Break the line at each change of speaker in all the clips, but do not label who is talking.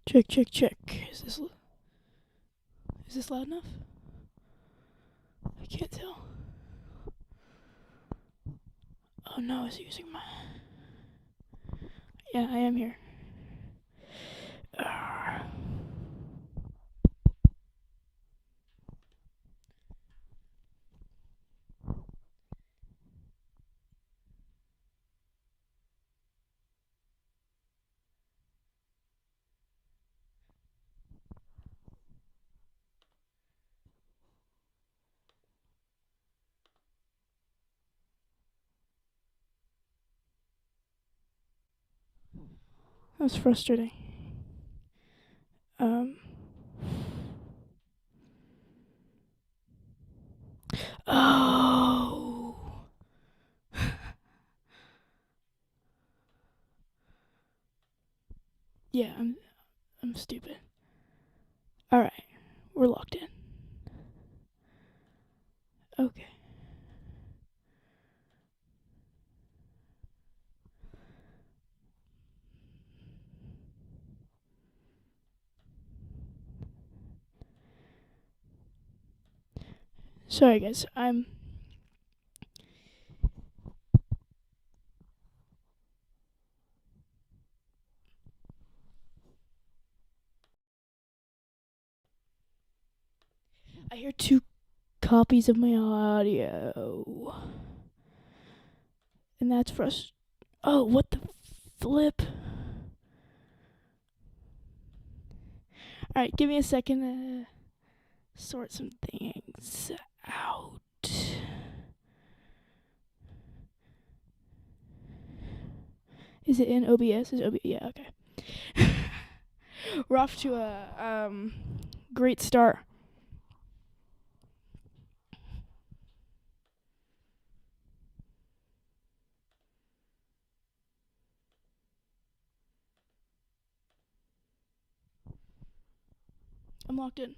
Check, check, check. Is this loud enough? I can't tell. Oh no, I was using my... Yeah, I am here. That was frustrating. Oh. Yeah, I'm stupid. Alright, we're locked in. Okay. Sorry guys, I hear 2 copies of my audio. And that's Oh, what the flip? Alright, give me a second to sort some things out. Is it in OBS? Yeah, okay. We're off to a great start. I'm locked in.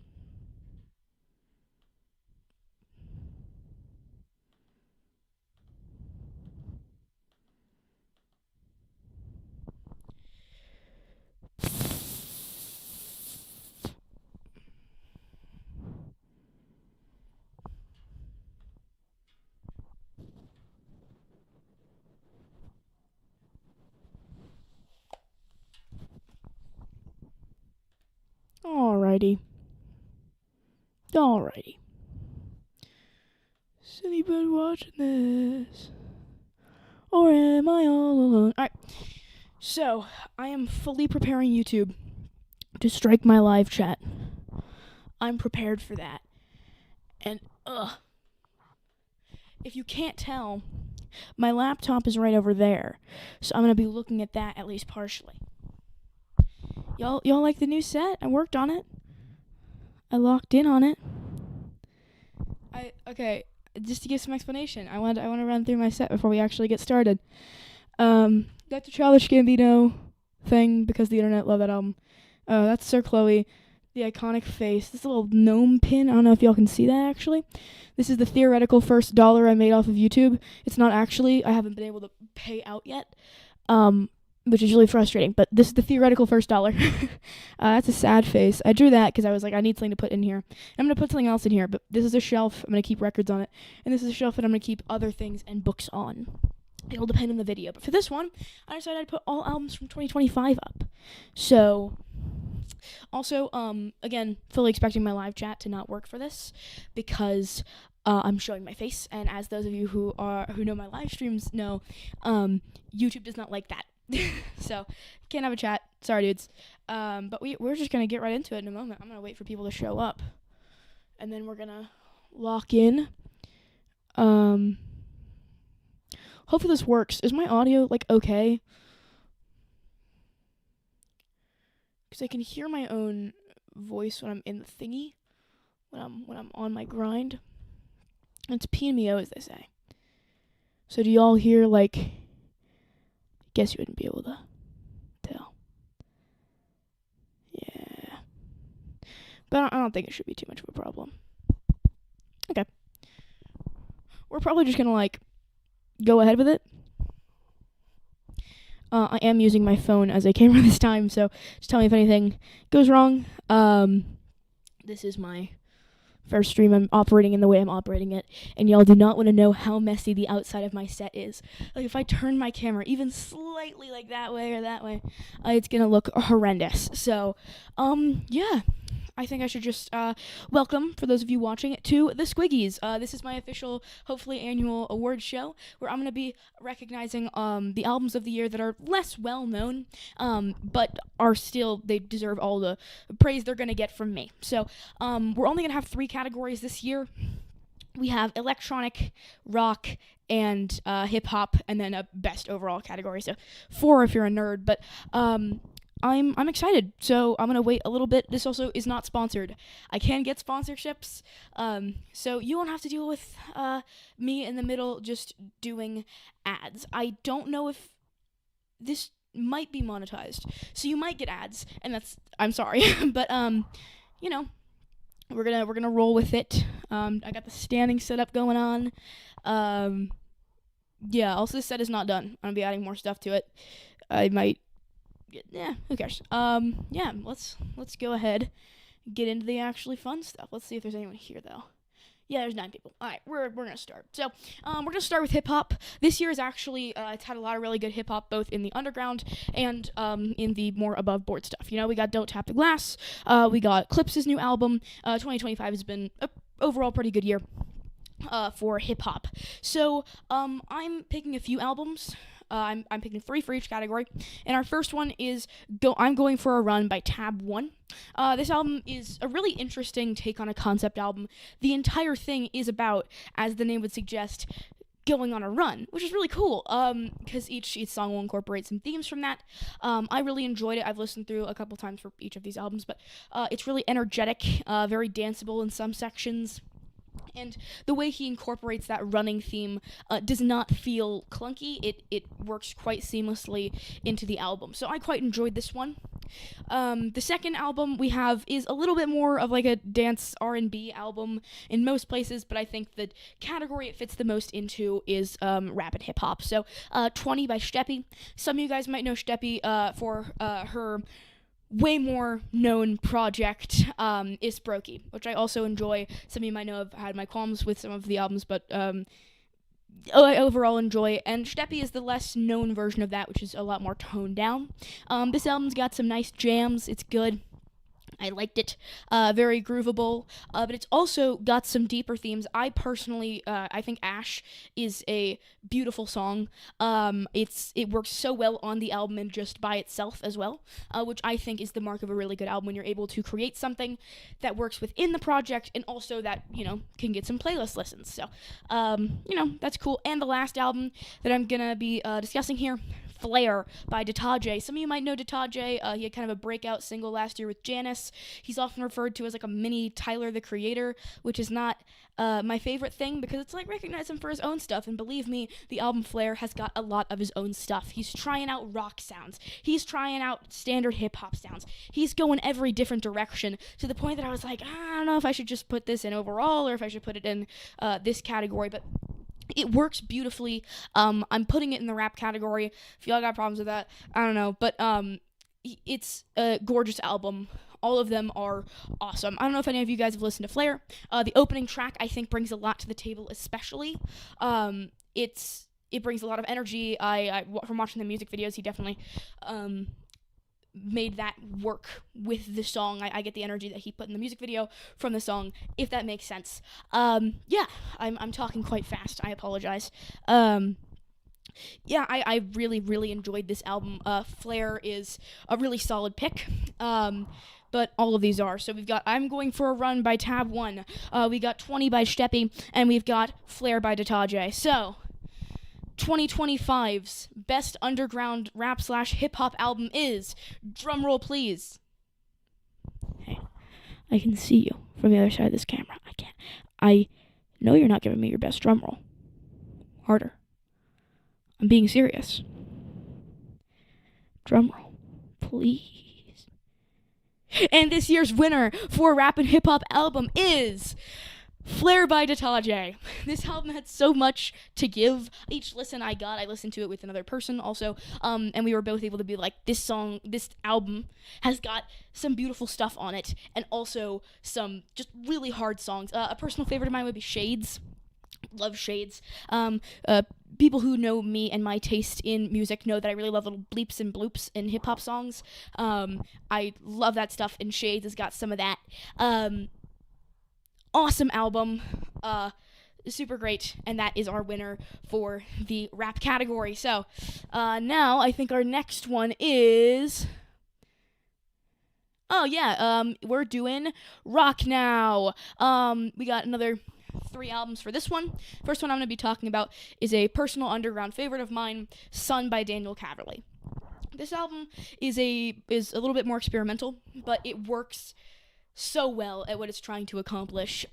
Alrighty. Is anybody watching this? Or am I all alone? Alright. So, I am fully preparing YouTube to strike my live chat. I'm prepared for that. And, if you can't tell, my laptop is right over there. So I'm going to be looking at that at least partially. Y'all like the new set? I worked on it. I locked in on it. Okay, just to give some explanation, I want to run through my set before we actually get started. Got the Childish Gambino thing because the internet loved that album. That's Sir Chloe, the iconic face. This little gnome pin. I don't know if y'all can see that actually. This is the theoretical first dollar I made off of YouTube. It's not actually. I haven't been able to pay out yet. Which is really frustrating, but this is the theoretical first dollar. That's a sad face. I drew that because I was like, I need something to put in here. I'm going to put something else in here, but this is a shelf. I'm going to keep records on it. And this is a shelf that I'm going to keep other things and books on. It'll depend on the video. But for this one, I decided I'd put all albums from 2025 up. So, also, again, fully expecting my live chat to not work for this because I'm showing my face. And as those of you who know my live streams know, YouTube does not like that. So, can't have a chat. Sorry, dudes. But we're just going to get right into it in a moment. I'm going to wait for people to show up. And then we're going to lock in. Hopefully this works. Is my audio, okay? Because I can hear my own voice when I'm in the thingy. When I'm on my grind. It's P and me O, as they say. So do y'all hear, guess you wouldn't be able to tell. Yeah. But I don't think it should be too much of a problem. Okay. We're probably just going to, go ahead with it. I am using my phone as a camera this time, so just tell me if anything goes wrong. This is my first stream I'm operating in the way I'm operating it, and y'all do not want to know how messy the outside of my set is. Like, if I turn my camera even slightly like that way or that way, it's gonna look horrendous. So, yeah. I think I should just welcome, for those of you watching it, to the Squiggies. This is my official, hopefully annual award show, where I'm going to be recognizing the albums of the year that are less well-known, but are still, they deserve all the praise they're going to get from me. So we're only going to have 3 categories this year. We have electronic, rock, and hip-hop, and then a best overall category. So 4 if you're a nerd, but I'm excited, so I'm gonna wait a little bit. This also is not sponsored. I can get sponsorships, so you won't have to deal with me in the middle just doing ads. I don't know if this might be monetized, so you might get ads, and I'm sorry, but you know, we're gonna roll with it. I got the standing setup going on. Yeah. Also, this set is not done. I'm gonna be adding more stuff to it. I might. Yeah, who cares? Yeah, let's go ahead, get into the actually fun stuff. Let's see if there's anyone here, though. Yeah, there's 9 people. All right, we're gonna start. So, we're gonna start with hip hop. This year is actually it's had a lot of really good hip hop, both in the underground and in the more above board stuff. You know, we got Don't Tap the Glass. We got Clips' new album. 2025 has been a overall pretty good year for hip hop. So, I'm picking a few albums. I'm picking 3 for each category, and our first one is I'm Going for a Run by Tab 1. This album is a really interesting take on a concept album. The entire thing is about, as the name would suggest, going on a run, which is really cool, because each song will incorporate some themes from that. I really enjoyed it. I've listened through a couple times for each of these albums, but it's really energetic, very danceable in some sections. And the way he incorporates that running theme does not feel clunky. It works quite seamlessly into the album. So I quite enjoyed this one. The second album we have is a little bit more of like a dance R&B album in most places, but I think the category it fits the most into is rap and hip hop. So 20 by Steppy. Some of you guys might know Steppy for her way more known project is Brokey, which I also enjoy. Some of you might know I've had my qualms with some of the albums, but I overall enjoy. And Steppy is the less known version of that, which is a lot more toned down. This album's got some nice jams. It's good. I liked it. Very groovable, but it's also got some deeper themes. I personally, I think Ash is a beautiful song. It works so well on the album and just by itself as well, which I think is the mark of a really good album, when you're able to create something that works within the project and also that, can get some playlist listens. So, that's cool. And the last album that I'm gonna be discussing here, Flare by Detaje. Some of you might know Detaje. He had kind of a breakout single last year with Janice. He's often referred to as like a mini Tyler, the Creator, which is not my favorite thing, because it's like, recognize him for his own stuff, and believe me, the album Flare has got a lot of his own stuff. He's trying out rock sounds. He's trying out standard hip-hop sounds. He's going every different direction, to the point that I was like, I don't know if I should just put this in overall or if I should put it in this category, but it works beautifully. I'm putting it in the rap category. If y'all got problems with that, I don't know. But it's a gorgeous album. All of them are awesome. I don't know if any of you guys have listened to Flare. The opening track, I think, brings a lot to the table, especially. It brings a lot of energy. From watching the music videos, he definitely made that work with the song. I get the energy that he put in the music video from the song, if that makes sense. Yeah, I'm talking quite fast. I apologize. Yeah, I really, really enjoyed this album. Flare is a really solid pick. But all of these are. So we've got I'm Going for a Run by Tab 1. We got 20 by Steppy, and we've got Flare by Detaje. So 2025's best underground rap/hip-hop album is, drumroll please. Hey, I can see you from the other side of this camera. I know you're not giving me your best drumroll. Harder. I'm being serious. Drumroll, please. And this year's winner for rap and hip-hop album is Flare by Detage. This album had so much to give. Each listen I listened to it with another person also, and we were both able to be like, this album has got some beautiful stuff on it, and also some just really hard songs. A personal favorite of mine would be Shades. Love Shades. People who know me and my taste in music know that I really love little bleeps and bloops in hip-hop songs. I love that stuff, and Shades has got some of that. Awesome album, super great, and that is our winner for the rap category. So now I think our next one is, we're doing rock now. We got another 3 albums for this one. First one I'm going to be talking about is a personal underground favorite of mine, Sun by Daniel Caverly. This album is a little bit more experimental, but it works so well at what it's trying to accomplish.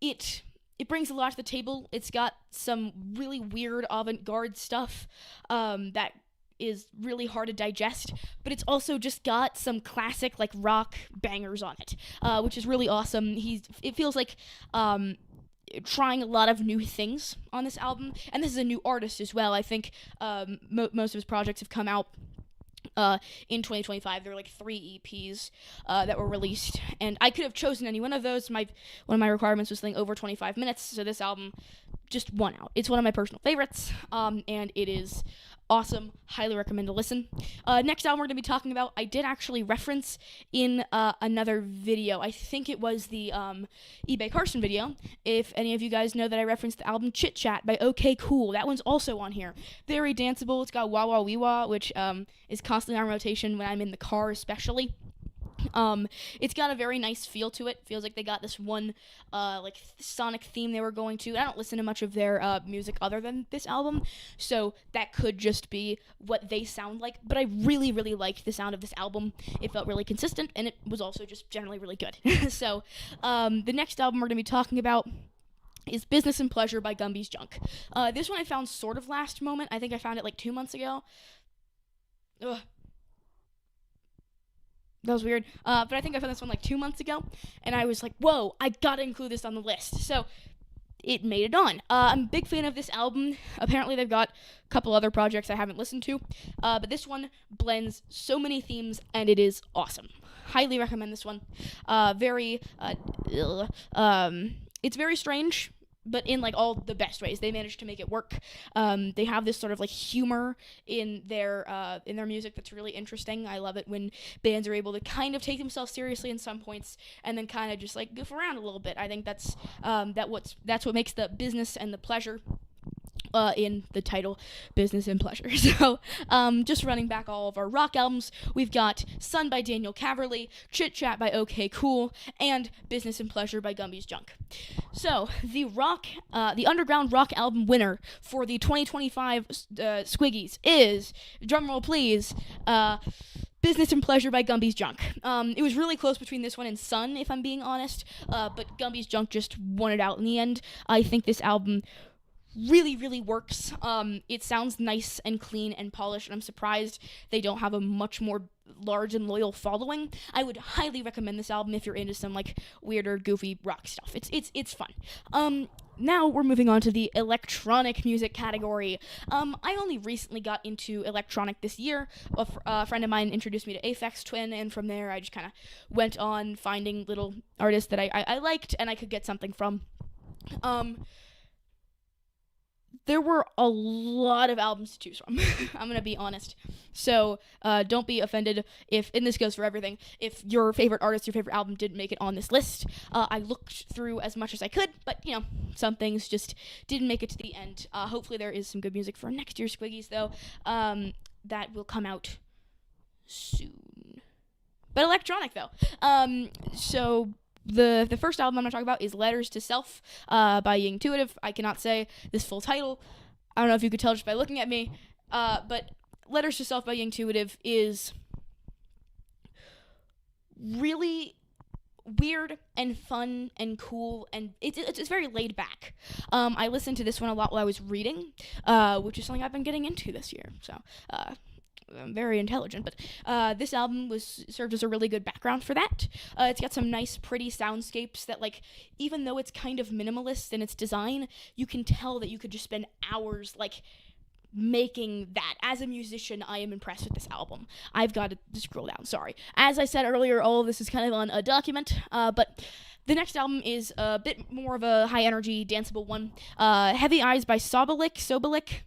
It brings a lot to the table. It's got some really weird avant-garde stuff that is really hard to digest, but it's also just got some classic like rock bangers on it, which is really awesome. It feels like trying a lot of new things on this album, and this is a new artist as well. I think most of his projects have come out in 2025. There were like 3 EPs that were released, and I could have chosen any one of those. One of my requirements was something over 25 minutes, so this album just won out. It's one of my personal favorites, and it is awesome. Highly recommend to listen. Next album we're going to be talking about, I did actually reference in another video. I think it was the eBay Carson video. If any of you guys know that I referenced the album Chit Chat by OK Cool, that one's also on here. Very danceable. It's got Wah Wah Wee Wah, which is constantly on rotation when I'm in the car especially. It's got a very nice feel to it. Feels like they got this one sonic theme they were going to. I don't listen to much of their music other than this album, so that could just be what they sound like, but I really, really liked the sound of this album. It felt really consistent, and it was also just generally really good. So the next album we're going to be talking about is Business and Pleasure by Gumby's Junk. This one I found sort of last moment. I think I found it like 2 months ago. Ugh. That was weird. But I think I found this one like 2 months ago, and I was like, whoa, I gotta include this on the list. So it made it on. I'm a big fan of this album. Apparently they've got a couple other projects I haven't listened to, but this one blends so many themes, and it is awesome. Highly recommend this one. It's very strange, but in like all the best ways. They managed to make it work. They have this sort of like humor in their music that's really interesting. I love it when bands are able to kind of take themselves seriously in some points and then kind of just like goof around a little bit. I think that's what makes the business and the pleasure in the title, Business and Pleasure. So, just running back all of our rock albums, we've got Sun by Daniel Caverly, Chit Chat by OK Cool, and Business and Pleasure by Gumby's Junk. So, the underground rock album winner for the 2025 Squiggies is, drumroll please, Business and Pleasure by Gumby's Junk. It was really close between this one and Sun, if I'm being honest, but Gumby's Junk just won it out in the end. I think this album really, really works. It sounds nice and clean and polished, and I'm surprised they don't have a much more large and loyal following. I would highly recommend this album if you're into some like weirder, goofy rock stuff. It's fun. Now we're moving on to the electronic music category. I only recently got into electronic this year. A friend of mine introduced me to Aphex Twin, and from there I just kind of went on finding little artists that I liked and I could get something from. There were a lot of albums to choose from. I'm going to be honest. So don't be offended and this goes for everything, if your favorite artist, your favorite album didn't make it on this list. I looked through as much as I could, but, some things just didn't make it to the end. Hopefully there is some good music for next year's Squiggies, though, that will come out soon. But electronic, though. So The first album I'm going to talk about is Letters to Self by Intuitive. I cannot say this full title. I don't know if you could tell just by looking at me. But Letters to Self by Intuitive is really weird and fun and cool, and it's very laid back. I listened to this one a lot while I was reading, which is something I've been getting into this year. So very intelligent, but this album served as a really good background for that. It's got some nice, pretty soundscapes that, like, even though it's kind of minimalist in its design, you can tell that you could just spend hours, like, making that. As a musician, I am impressed with this album. I've got to scroll down, sorry. As I said earlier, all of this is kind of on a document, but the next album is a bit more of a high-energy, danceable one. Heavy Eyes by Sobolik,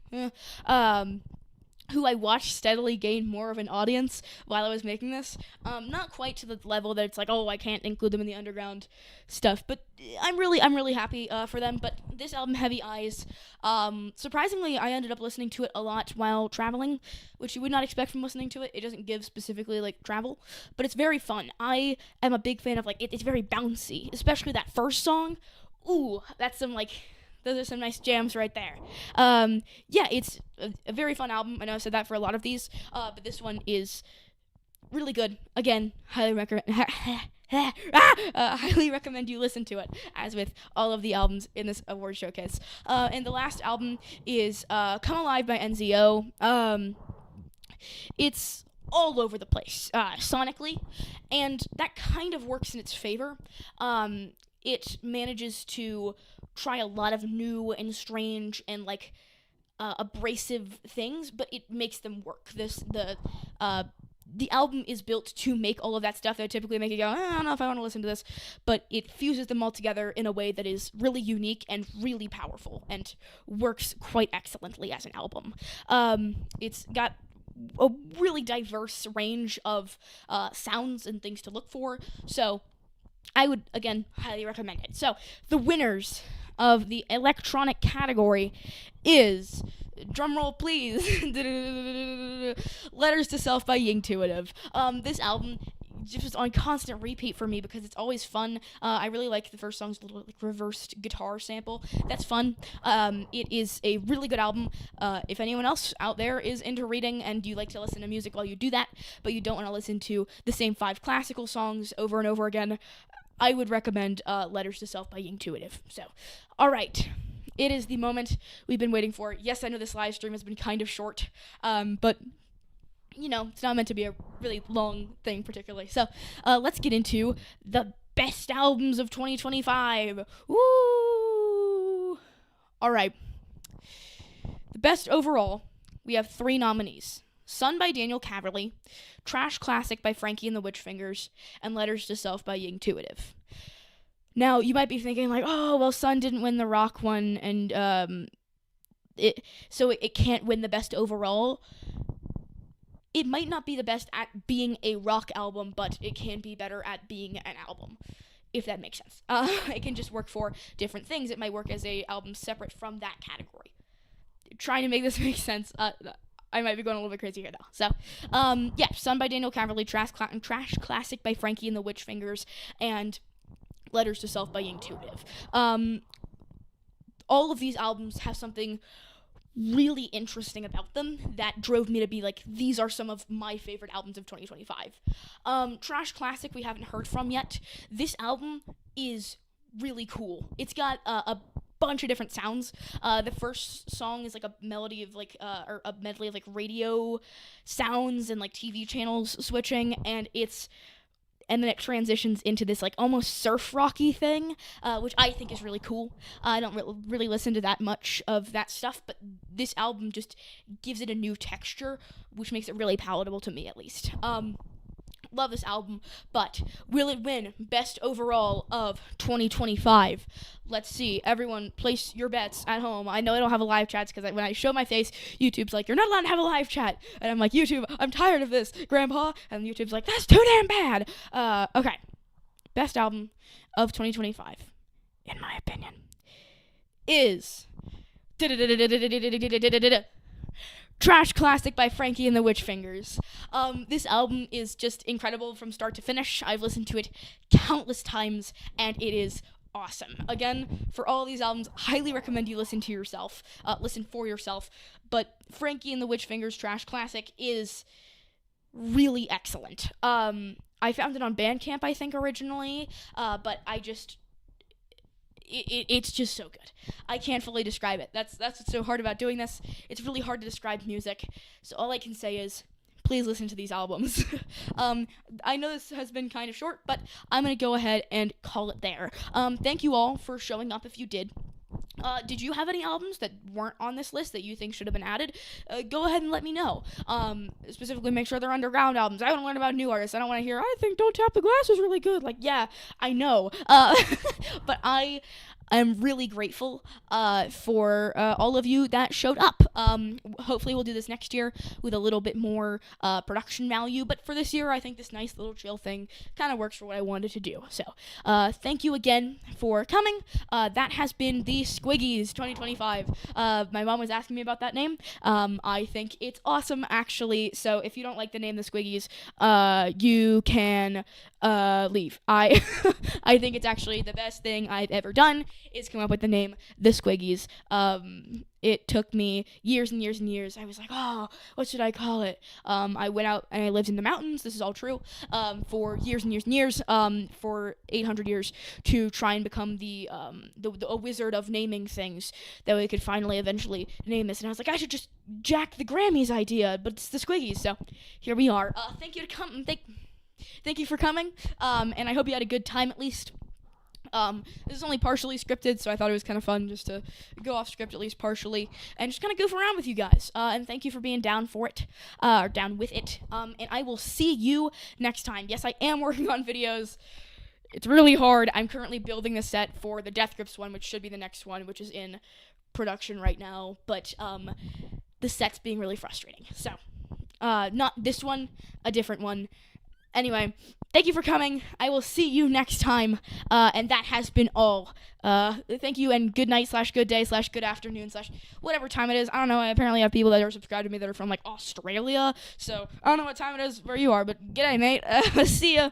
who I watched steadily gain more of an audience while I was making this. Not quite to the level that it's like, oh, I can't include them in the underground stuff, but I'm really happy for them. But this album, Heavy Eyes, surprisingly, I ended up listening to it a lot while traveling, which you would not expect from listening to it. It doesn't give specifically, like, travel, but it's very fun. I am a big fan of, like, it's very bouncy, especially that first song. Ooh, that's some, like... Those are some nice jams right there. Yeah, it's a very fun album. I know I said that for a lot of these, but this one is really good. Again, highly recommend you listen to it, as with all of the albums in this award showcase. And the last album is Come Alive by NZO. It's all over the place, sonically, and that kind of works in its favor. It manages to try a lot of new and strange and, like, abrasive things, but it makes them work. The album is built to make all of that stuff that would typically make you go, I don't know if I want to listen to this, but it fuses them all together in a way that is really unique and really powerful and works quite excellently as an album. It's got a really diverse range of sounds and things to look for, so I would, again, highly recommend it. So, the winners of the electronic category is, drumroll please, Letters to Self by Yintuitive. This album just on constant repeat for me because it's always fun. I really like the first song's little, like, reversed guitar sample. That's fun. It is a really good album. If anyone else out there is into reading and you like to listen to music while you do that, but you don't want to listen to the same 5 classical songs over and over again, I would recommend Letters to Self by Yintuitive. So, all right. It is the moment we've been waiting for. Yes, I know this live stream has been kind of short, but, you know, it's not meant to be a really long thing particularly. So, let's get into the best albums of 2025. Woo! All right. The best overall, we have 3 nominees. Sun by Daniel Caverly, Trash Classic by Frankie and the Witchfingers, and Letters to Self by Yintuitive. Now, you might be thinking, like, oh, well, Sun didn't win the rock one, and so it can't win the best overall. It might not be the best at being a rock album, but it can be better at being an album, if that makes sense. It can just work for different things. It might work as a album separate from that category. Trying to make this make sense, I might be going a little bit crazy here, though. So, yeah, Sun by Daniel Caverly, Trash Classic by Frankie and the Witchfingers, and Letters to Self by Yintuitive. All of these albums have something really interesting about them that drove me to be like, these are some of my favorite albums of 2025. Trash Classic we haven't heard from yet. This album is really cool. It's got a bunch of different sounds. The first song is like a melody of like or a medley of like radio sounds and like TV channels switching, and then it transitions into this like almost surf rocky thing, which I think is really cool. I don't really listen to that much of that stuff, but this album just gives it a new texture, which makes it really palatable to me, at least. Love this album, but will it win best overall of 2025? Let's see. Everyone, place your bets at home. I know I don't have a live chat because when I show my face, YouTube's like, you're not allowed to have a live chat. And I'm like, YouTube, I'm tired of this, Grandpa. And YouTube's like, that's too damn bad. Okay. Best album of 2025, in my opinion, is Trash Classic by Frankie and the Witchfingers. This album is just incredible from start to finish. I've listened to it countless times, and it is awesome. Again, for all these albums, highly recommend you listen for yourself. But Frankie and the Witchfingers Trash Classic is really excellent. I found it on Bandcamp, I think, originally, but it's just so good. I can't fully describe it. That's what's so hard about doing this. It's really hard to describe music. So all I can say is please listen to these albums. I know this has been kind of short, but I'm going to go ahead and call it there. Thank you all for showing up if you did. Did you have any albums that weren't on this list that you think should have been added? Go ahead and let me know. Specifically, make sure they're underground albums. I want to learn about new artists. I don't want to hear, I think Don't Tap the Glass is really good. Like, yeah, I know. But I'm really grateful for all of you that showed up. Hopefully we'll do this next year with a little bit more production value. But for this year, I think this nice little chill thing kind of works for what I wanted to do. So thank you again for coming. That has been the Squiggies 2025. My mom was asking me about that name. I think it's awesome, actually. So if you don't like the name The Squiggies, you can leave. I think it's actually the best thing I've ever done is come up with the name The Squiggies. It took me years and years and years. I was like, oh, what should I call it? I went out and I lived in the mountains. This is all true. For years and years and years, for 800 years, to try and become a wizard of naming things that we could finally eventually name this. And I was like, I should just jack the Grammys idea, but it's the Squiggies. So here we are. Thank you to come. Thank you for coming. And I hope you had a good time at least. This is only partially scripted, so I thought it was kind of fun just to go off script at least partially and just kind of goof around with you guys. And thank you for being down for it, or down with it. And I will see you next time. Yes, I am working on videos. It's really hard. I'm currently building the set for the Death Grips one, which should be the next one, which is in production right now. But the set's being really frustrating. So, not this one, a different one. Anyway, thank you for coming. I will see you next time. And that has been all. Thank you, and good night / good day / good afternoon / whatever time it is. I don't know. I apparently have people that are subscribed to me that are from, like, Australia. So I don't know what time it is where you are, but g'day, mate. See ya.